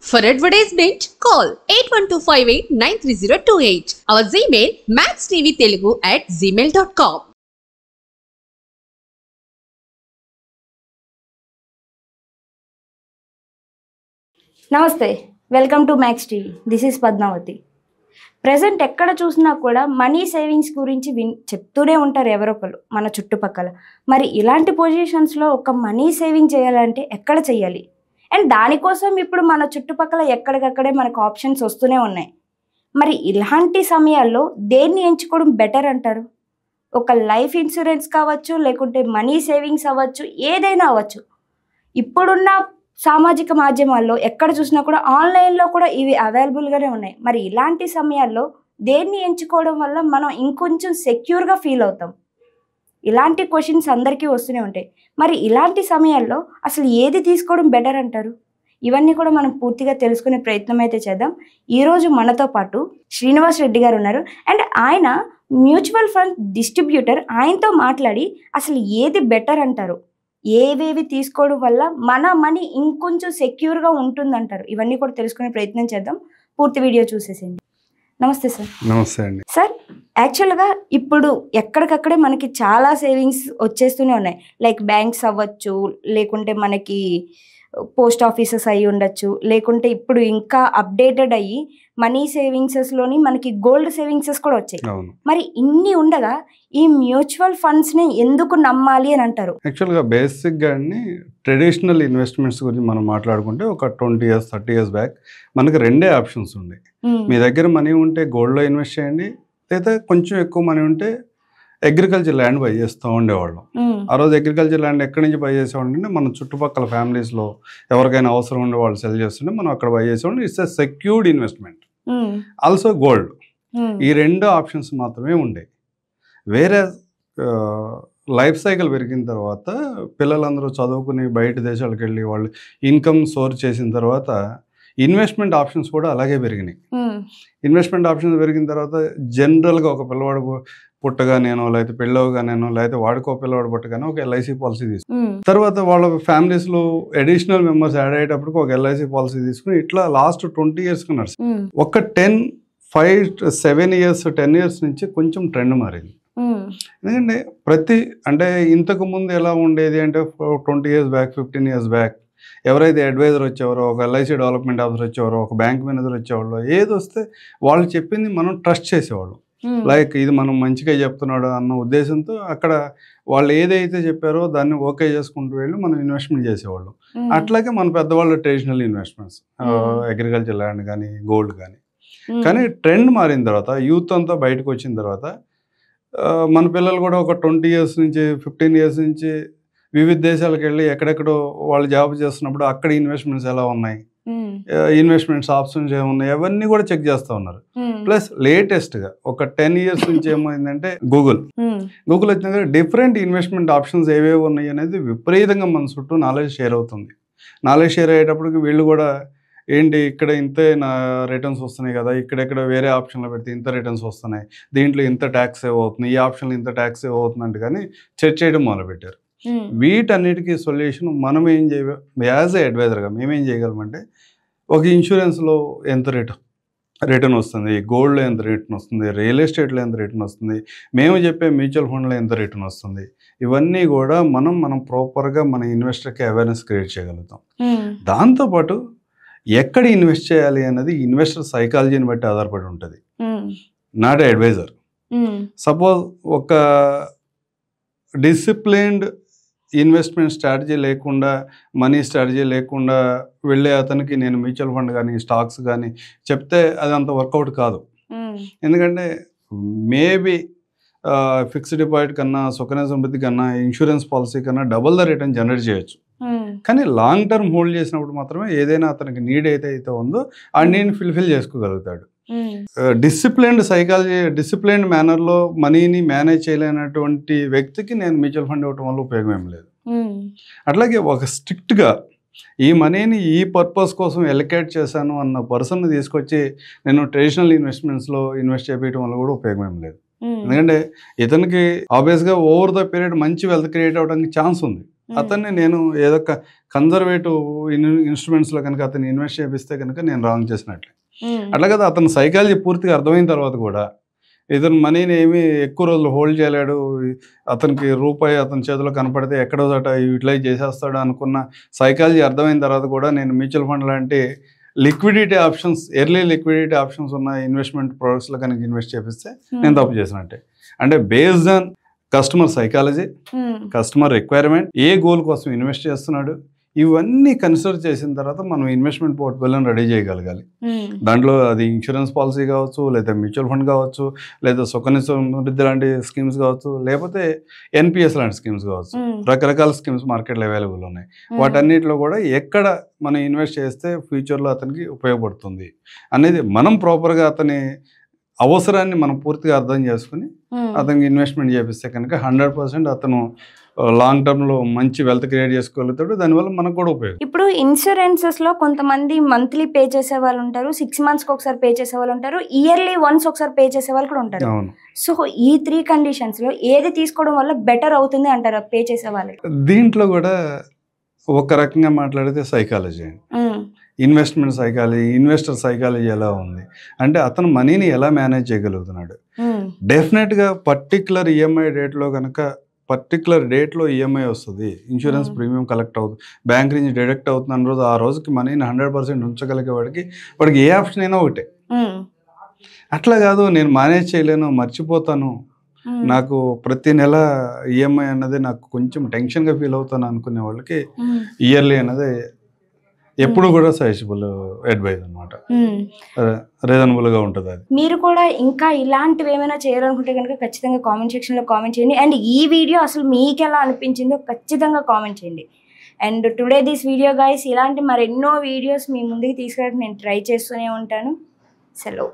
For advertisement, call 8125893028. Our Gmail maxtvtelugu@gmail.com. నమస్తే, welcome to Max TV. This is Padmavati. Present ఎక్కడ చూసినా కూడా money savings గురించి చెప్తూనే ఉంటారు ఎవరొకరు మన చుట్టుపక్కల. మరి ఇలాంటి పొజిషన్స్లో ఒక మనీ సేవింగ్ చేయాలంటే ఎక్కడ చేయాలి? అండ్ దానికోసం ఇప్పుడు మన చుట్టుపక్కల ఎక్కడికక్కడే మనకు ఆప్షన్స్ వస్తూనే ఉన్నాయి. మరి ఇలాంటి సమయాల్లో దేన్ని ఎంచుకోవడం బెటర్ అంటారు? ఒక లైఫ్ ఇన్సూరెన్స్ కావచ్చు, లేకుంటే మనీ సేవింగ్స్ అవ్వచ్చు, ఏదైనా అవ్వచ్చు. ఇప్పుడున్న సామాజిక మాధ్యమాల్లో ఎక్కడ చూసినా కూడా ఆన్లైన్లో కూడా ఇవి అవైలబుల్గానే ఉన్నాయి. మరి ఇలాంటి సమయాల్లో దేన్ని ఎంచుకోవడం వల్ల మనం ఇంకొంచెం సెక్యూర్గా ఫీల్ అవుతాం? ఇలాంటి క్వశ్చన్స్ అందరికీ వస్తూనే ఉంటాయి. మరి ఇలాంటి సమయాల్లో అసలు ఏది తీసుకోవడం బెటర్ అంటారు? ఇవన్నీ కూడా మనం పూర్తిగా తెలుసుకునే ప్రయత్నం అయితే చేద్దాం. ఈరోజు మనతో పాటు శ్రీనివాస్ రెడ్డి గారు ఉన్నారు. అండ్ ఆయన మ్యూచువల్ ఫండ్ డిస్ట్రిబ్యూటర్. ఆయనతో మాట్లాడి అసలు ఏది బెటర్ అంటారు, ఏవేవి తీసుకోవడం వల్ల మన మనీ ఇంకొంచెం సెక్యూర్గా ఉంటుందంటారు, ఇవన్నీ కూడా తెలుసుకునే ప్రయత్నం చేద్దాం. పూర్తి వీడియో చూసేసేయండి. నమస్తే సార్. నమస్తే అండి. సార్, యాక్చువల్గా ఇప్పుడు ఎక్కడికక్కడే మనకి చాలా సేవింగ్స్ వచ్చేస్తూనే ఉన్నాయి. లైక్ బ్యాంక్స్ అవ్వచ్చు, లేకుంటే మనకి పోస్ట్ ఆఫీసెస్ అయ్యి ఉండొచ్చు, లేకుంటే ఇప్పుడు ఇంకా అప్డేటెడ్ అయ్యి మనీ సేవింగ్సెస్లోని మనకి గోల్డ్ సేవింగ్సెస్ కూడా వచ్చాయి. మరి ఇన్ని ఉండగా ఈ మ్యూచువల్ ఫండ్స్ని ఎందుకు నమ్మాలి అని అంటారు? యాక్చువల్గా బేసిక్గా అండి, ట్రెడిషనల్ ఇన్వెస్ట్మెంట్స్ గురించి మనం మాట్లాడుకుంటే ఒక 20 years 30 years బ్యాక్ మనకి రెండే ఆప్షన్స్ ఉన్నాయి. మీ దగ్గర మనీ ఉంటే గోల్డ్లో ఇన్వెస్ట్ చేయండి, లేదా కొంచెం ఎక్కువ మనీ ఉంటే అగ్రికల్చర్ ల్యాండ్ బై చేస్తూ ఉండేవాళ్ళం. ఆ రోజు అగ్రికల్చర్ ల్యాండ్ ఎక్కడి నుంచి బై చేసేవాళ్ళం అంటే మన చుట్టుపక్కల ఫ్యామిలీస్లో ఎవరికైనా అవసరం ఉండే వాళ్ళు సెల్ చేస్తుంటే మనం అక్కడ బై చేసేవాళ్ళం. It's a secured investment. Also gold. ఈ రెండు ఆప్షన్స్ మాత్రమే ఉండేవి. వేరే లైఫ్ సైకిల్ పెరిగిన తర్వాత పిల్లలందరూ చదువుకుని బయట దేశాలకు వెళ్ళి వాళ్ళు ఇన్కమ్ సోర్స్ చేసిన తర్వాత ఇన్వెస్ట్మెంట్ ఆప్షన్స్ కూడా అలాగే పెరిగినాయి. ఇన్వెస్ట్మెంట్ ఆప్షన్స్ పెరిగిన తర్వాత జనరల్గా ఒక పిల్లవాడు పుట్టగానేనో, లేకపోతే పెళ్ళవగానేనో, లేకపోతే వాడికో పిల్లవాడు పుట్టగానే ఒక ఎల్ఐసి పాలసీ తీసుకుని తర్వాత వాళ్ళ ఫ్యామిలీస్లో అడిషనల్ మెంబర్స్ యాడ్ అయ్యేటప్పటికి ఒక ఎల్ఐసి పాలసీ తీసుకుని ఇట్లా లాస్ట్ 20 years నడుస్తుంది. ఒక 7 years 10 years నుంచి కొంచెం ట్రెండ్ మారింది. ఎందుకంటే అంటే ఇంతకు ముందు ఎలా ఉండేది అంటే 20 years బ్యాక్ 15 years బ్యాక్ ఎవరైతే అడ్వైజర్ వచ్చేవారో, ఒక ఎల్ఐసి డెవలప్మెంట్ ఆఫీసర్ వచ్చేవారో, ఒక బ్యాంక్ మేనేజర్ వచ్చేవాళ్ళు, ఏది వస్తే వాళ్ళు చెప్పింది మనం ట్రస్ట్ చేసేవాళ్ళు. లైక్ ఇది మనం మంచిగా చెప్తున్నాడు అన్న ఉద్దేశంతో అక్కడ వాళ్ళు ఏదైతే చెప్పారో దాన్ని ఓకే చేసుకుంటూ వెళ్ళి మనం ఇన్వెస్ట్మెంట్ చేసేవాళ్ళం. అట్లాగే మన పెద్దవాళ్ళు ట్రెడిషనల్ ఇన్వెస్ట్మెంట్స్, అగ్రికల్చర్ ల్యాండ్ కానీ గోల్డ్ కానీ. కానీ ట్రెండ్ మారిన తర్వాత యూత్ అంతా బయటకు వచ్చిన తర్వాత మన పిల్లలు కూడా ఒక 20 years నుంచి 15 years నుంచి వివిధ దేశాలకు వెళ్ళి ఎక్కడెక్కడో వాళ్ళు జాబ్ చేస్తున్నప్పుడు అక్కడ ఇన్వెస్ట్మెంట్స్ ఎలా ఉన్నాయి, ఇన్వెస్ట్మెంట్స్ ఆప్షన్స్ ఏమున్నాయి, అవన్నీ కూడా చెక్ చేస్తూ ఉన్నారు. ప్లస్ లేటెస్ట్గా ఒక 10 years నుంచి ఏమైందంటే గూగుల్ వచ్చిన డిఫరెంట్ ఇన్వెస్ట్మెంట్ ఆప్షన్స్ ఏవేవి ఉన్నాయి అనేది విపరీతంగా మన చుట్టూ నాలెడ్జ్ షేర్ అవుతుంది. నాలెడ్జ్ షేర్ అయ్యేటప్పటికి వీళ్ళు కూడా ఏంటి ఇక్కడ ఇంతే నా రిటర్న్స్ వస్తున్నాయి కదా, ఇక్కడెక్కడ వేరే ఆప్షన్లో పెడితే ఇంత రిటర్న్స్ వస్తున్నాయి, దీంట్లో ఇంత ట్యాక్స్ సేవ్ అవుతుంది, ఈ ఆప్షన్లో ఇంత ట్యాక్స్ సేవ్ అవుతుందంటే కానీ చెక్ చేయడం మొదలుపెట్టారు. వీటన్నిటికీ సొల్యూషన్ మనం ఏం చేయ యాజ్ ఏ అడ్వైజర్గా మేమేం చేయగలమంటే, ఒక ఇన్సూరెన్స్లో ఎంత రిటర్న్ వస్తుంది, గోల్డ్లో ఎంత రిటర్న్ వస్తుంది, రియల్ ఎస్టేట్లో ఎంత రిటర్న్ వస్తుంది, మేము చెప్పే మ్యూచువల్ ఫండ్లో ఎంత రిటర్న్ వస్తుంది, ఇవన్నీ కూడా మనం ప్రాపర్గా మన ఇన్వెస్టర్కి అవేర్నెస్ క్రియేట్ చేయగలుగుతాం. దాంతోపాటు ఎక్కడ ఇన్వెస్ట్ చేయాలి అన్నది ఇన్వెస్టర్ సైకాలజీని బట్టి ఆధారపడి ఉంటుంది, నాట్ అడ్వైజర్. సపోజ్ ఒక డిసిప్లిన్డ్ ఇన్వెస్ట్మెంట్ స్ట్రాటజీ లేకుండా, మనీ స్ట్రాటజీ లేకుండా వెళ్ళే అతనికి నేను మ్యూచువల్ ఫండ్ కానీ స్టాక్స్ కానీ చెప్తే అది అంత వర్కౌట్ కాదు. ఎందుకంటే మేబీ ఫిక్స్డ్ డిపాజిట్ కన్నా, సుకన్య సమృద్ధి కన్నా, ఇన్సూరెన్స్ పాలసీ కన్నా డబుల్ ద రిటర్న్ జనరేట్ చేయొచ్చు. కానీ లాంగ్ టర్మ్ హోల్డ్ చేసినప్పుడు మాత్రమే ఏదైనా అతనికి నీడ్ ఏదైతే ఉందో ఆ నీడ్ని ఫుల్ఫిల్ చేసుకోగలుగుతాడు. డిసిప్లిన్డ్ మేనర్లో మనీని మేనేజ్ చేయలేనటువంటి వ్యక్తికి నేను మ్యూచువల్ ఫండ్ ఇవ్వటం వల్ల ఉపయోగం ఏం లేదు. అట్లాగే ఒక స్ట్రిక్ట్గా ఈ మనీని ఈ పర్పస్ కోసం ఎలకేట్ చేశాను అన్న పర్సన్ని తీసుకొచ్చి నేను ట్రెడిషనల్ ఇన్వెస్ట్మెంట్స్లో ఇన్వెస్ట్ చేయడం వల్ల కూడా ఉపయోగం ఏం లేదు. ఎందుకంటే ఇతనికి ఆబ్వియస్గా ఓవర్ ద పీరియడ్ మంచి వెల్త్ క్రియేట్ అవ్వడానికి ఛాన్స్ ఉంది. అతన్ని నేను ఏదో కన్జర్వేటివ్ ఇన్స్ట్రుమెంట్స్లో కనుక అతన్ని ఇన్వెస్ట్ చేపిస్తే కనుక నేను రాంగ్ చేసినట్లే. అట్లా కదా అతని సైకాలజీ పూర్తిగా అర్థమైన తర్వాత కూడా ఇతను మనీని ఏమి ఎక్కువ రోజులు హోల్డ్ చేయలేడు, అతనికి రూపాయి అతని చేతిలో కనపడితే ఎక్కడో చోట యూటిలైజ్ చేసేస్తాడు అనుకున్న సైకాలజీ అర్థమైన తర్వాత కూడా నేను మ్యూచువల్ ఫండ్ లాంటి liquidity options, early liquidity options ఉన్న ఇన్వెస్ట్మెంట్ ప్రొడక్ట్స్లో కనుక ఇన్వెస్ట్ చేపిస్తే నేను తప్పు చేసినట్టే. అంటే based on customer psychology, customer requirement, A goal కోసం ఇన్వెస్ట్ చేస్తున్నాడు, ఇవన్నీ కన్సిడర్ చేసిన తర్వాత మనం ఇన్వెస్ట్మెంట్ పోర్ట్ఫోలియోని రెడీ చేయగలగాలి. దాంట్లో అది ఇన్సూరెన్స్ పాలసీ కావచ్చు, లేదా మ్యూచువల్ ఫండ్ కావచ్చు, లేదా సుకన్య సమృద్ధి లాంటి స్కీమ్స్ కావచ్చు, లేకపోతే ఎన్పిఎస్ లాంటి స్కీమ్స్ కావచ్చు. రకరకాల స్కీమ్స్ మార్కెట్లో అవైలబుల్ ఉన్నాయి. వాటన్నిటిలో కూడా ఎక్కడ మనం ఇన్వెస్ట్ చేస్తే ఫ్యూచర్లో అతనికి ఉపయోగపడుతుంది అనేది మనం ప్రాపర్గా అతని అవసరాన్ని మనం పూర్తిగా అర్థం చేసుకుని అతనికి ఇన్వెస్ట్మెంట్ చేపిస్తే కనుక 100% అతను లాంగ్ టర్మ్లో మంచి వెల్త్ క్రియేట్ చేసుకోగలుగుతాడు. దానివల్ల మనకు కూడా ఉపయోగం. ఇప్పుడు ఇన్సూరెన్సెస్లో కొంతమంది మంత్లీ పే చేసే వాళ్ళు ఉంటారు, 6 monthsకి ఒకసారి పే చేసే వాళ్ళు ఉంటారు, ఇయర్లీ వన్స్ ఒకసారి పే చేసే వాళ్ళు కూడా ఉంటారు. సో ఈ 3 కండిషన్స్లో ఏది తీసుకోవడం వల్ల బెటర్ అవుతుంది అంటారు పే చేసే వాళ్ళకి? దీంట్లో కూడా ఒక రకంగా మాట్లాడితే psychology, investment psychology, investor psychology ఎలా ఉంది అంటే అతను మనీని ఎలా మేనేజ్ చేయగలుగుతున్నాడు. డెఫినెట్గా పర్టికులర్ ఈఎంఐ డేట్లో కనుక పర్టికులర్ డేట్లో ఈఎంఐ వస్తుంది, ఇన్సూరెన్స్ ప్రీమియం కలెక్ట్ అవుతుంది, బ్యాంక్ నుంచి డిడక్ట్ అవుతున్న రోజు ఆ రోజుకి మనీని 100% ఉంచగలిగే వాడికి ఏ ఆప్షన్ అయినా ఒకటే. అట్లా కాదు నేను మేనేజ్ చేయలేను, మర్చిపోతాను, నాకు ప్రతి నెల ఈఎంఐ అన్నది నాకు కొంచెం టెన్షన్గా ఫీల్ అవుతాను అనుకునే వాళ్ళకి ఇయర్లీ అన్నది ఎప్పుడు కూడా సజెషబుల్ అడ్వైజ్ అనమాట, రీజనబుల్గా ఉంటుంది. అది మీరు కూడా ఇంకా ఇలాంటివి ఏమైనా చేయాలనుకుంటే కనుక ఖచ్చితంగా కామెంట్ సెక్షన్లో కామెంట్ చేయండి. అండ్ ఈ వీడియో అసలు మీకు ఎలా అనిపించిందో ఖచ్చితంగా కామెంట్ చేయండి. And today this video guys, ఇలాంటి మరెన్నో వీడియోస్ మీ ముందుకు తీసుకురావడానికి నేను ట్రై చేస్తూనే ఉంటాను. సెలవు.